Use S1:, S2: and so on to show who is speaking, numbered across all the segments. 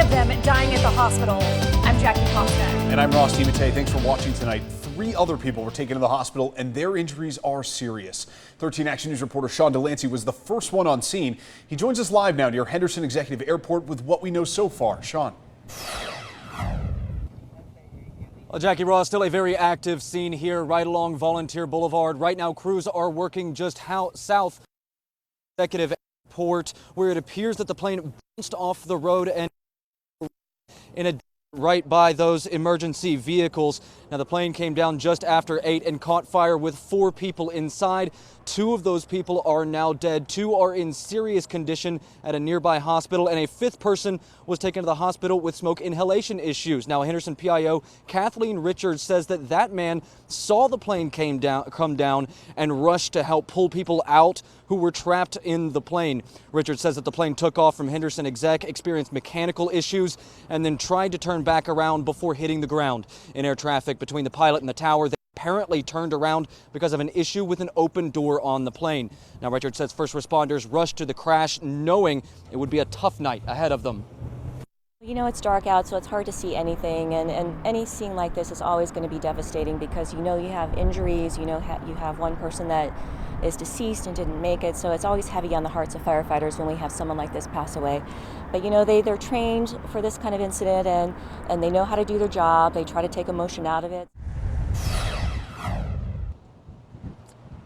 S1: of them dying at the hospital. I'm Jackie Costa.
S2: And I'm Ross DiMattei. Thanks for watching tonight. 3 other people were taken to the hospital and their injuries are serious. 13 Action News reporter Sean DeLancey was the first one on scene. He joins us live now near Henderson Executive Airport with what we know so far. Sean.
S3: Well, Jackie, Ross, still a very active scene here right along Volunteer Boulevard. Right now, crews are working just south Executive Airport, where it appears that the plane bounced off the road and in a right by those emergency vehicles. Now, the plane came down just after 8 and caught fire with 4 people inside. 2 of those people are now dead. 2 are in serious condition at a nearby hospital, and a 5th person was taken to the hospital with smoke inhalation issues. Now, Henderson PIO Kathleen Richards says that man saw the plane come down and rushed to help pull people out who were trapped in the plane. Richards says that the plane took off from Henderson Exec, experienced mechanical issues, and then tried to turn back around before hitting the ground. In air traffic between the pilot and the tower, they apparently turned around because of an issue with an open door on the plane. Now, Richards says first responders rushed to the crash knowing it would be a tough night ahead of them.
S4: You know, it's dark out, so it's hard to see anything, and any scene like this is always going to be devastating because you know you have injuries, you know you have one person that is deceased and didn't make it, so it's always heavy on the hearts of firefighters when we have someone like this pass away. But you know, they're trained for this kind of incident, and they know how to do their job. They try to take emotion out of it.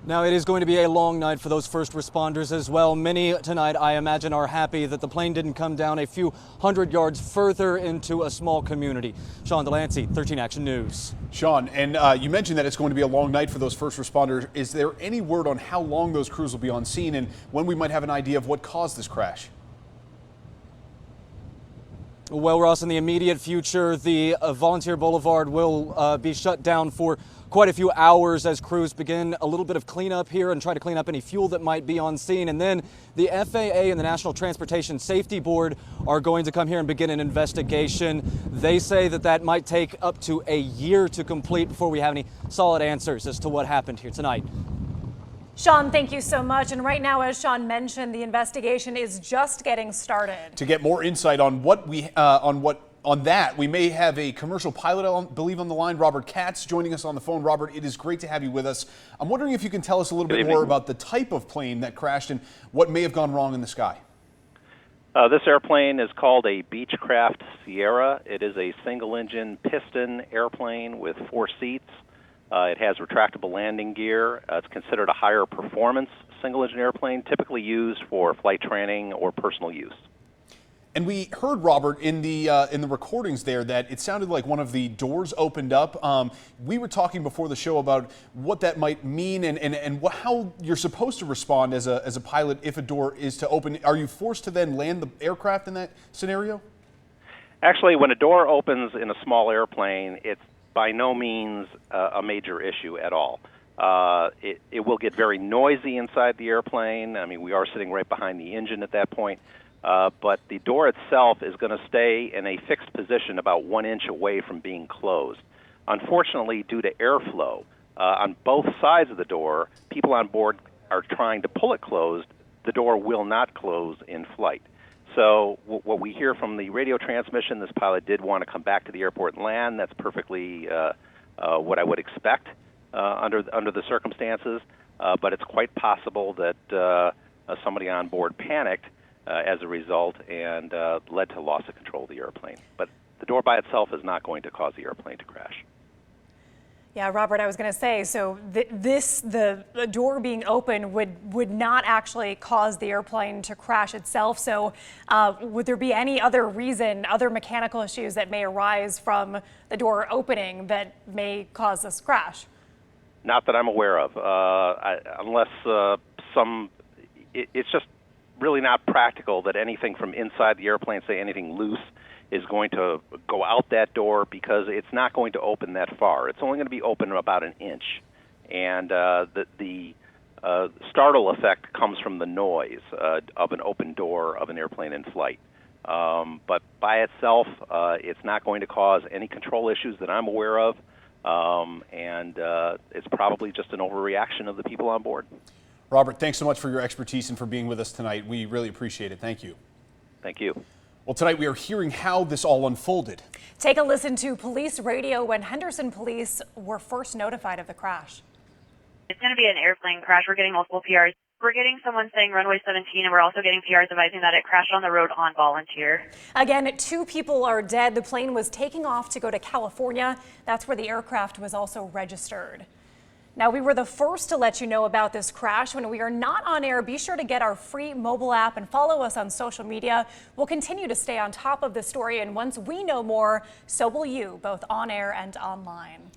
S3: Now, it is going to be a long night for those first responders as well. Many tonight, I imagine, are happy that the plane didn't come down a few hundred yards further into a small community. Sean DeLancey, 13 Action News.
S2: Sean, and you mentioned that it's going to be a long night for those first responders. Is there any word on how long those crews will be on scene and when we might have an idea of what caused this crash?
S3: Well, Ross, in the immediate future, the Volunteer Boulevard will be shut down for quite a few hours as crews begin a little bit of cleanup here and try to clean up any fuel that might be on scene. And then the FAA and the National Transportation Safety Board are going to come here and begin an investigation. They say that might take up to a year to complete before we have any solid answers as to what happened here tonight.
S1: Sean, thank you so much. And right now, as Sean mentioned, the investigation is just getting started.
S2: To get more insight on on that, we may have a commercial pilot, I believe, on the line. Robert Katz joining us on the phone. Robert, it is great to have you with us. I'm wondering if you can tell us a little bit more about the type of plane that crashed and what may have gone wrong in the sky.
S5: This airplane is called a Beechcraft Sierra. It is a single-engine piston airplane with 4 seats. It has retractable landing gear. It's considered a higher performance single-engine airplane, typically used for flight training or personal use.
S2: And we heard, Robert, in the recordings there that it sounded like one of the doors opened up. We were talking before the show about what that might mean and how you're supposed to respond as a pilot if a door is to open. Are you forced to then land the aircraft in that scenario?
S5: Actually, when a door opens in a small airplane, it's by no means a major issue at all. It will get very noisy inside the airplane. I mean, we are sitting right behind the engine at that point. But the door itself is going to stay in a fixed position about 1 inch away from being closed. Unfortunately, due to airflow on both sides of the door, people on board are trying to pull it closed. The door will not close in flight. So what we hear from the radio transmission, this pilot did want to come back to the airport and land. That's perfectly what I would expect under the circumstances. But it's quite possible that somebody on board panicked as a result and led to loss of control of the airplane. But the door by itself is not going to cause the airplane to crash.
S1: Yeah, Robert, I was going to say, so the door being open would not actually cause the airplane to crash itself. So would there be any other reason, other mechanical issues that may arise from the door opening that may cause this crash?
S5: Not that I'm aware of, unless it's just really not practical that anything from inside the airplane, say anything loose, is going to go out that door because it's not going to open that far. It's only going to be open about 1 inch. And the startle effect comes from the noise of an open door of an airplane in flight. But by itself, it's not going to cause any control issues that I'm aware of. And it's probably just an overreaction of the people on board.
S2: Robert, thanks so much for your expertise and for being with us tonight. We really appreciate it. Thank you.
S5: Thank you.
S2: Well, tonight we are hearing how this all unfolded.
S1: Take a listen to police radio when Henderson police were first notified of the crash.
S6: It's going to be an airplane crash. We're getting multiple PRs. We're getting someone saying runway 17, and we're also getting PRs advising that it crashed on the road on Volunteer.
S1: Again, 2 people are dead. The plane was taking off to go to California. That's where the aircraft was also registered. Now, we were the first to let you know about this crash. When we are not on air, be sure to get our free mobile app and follow us on social media. We'll continue to stay on top of the story, and once we know more, so will you, both on air and online.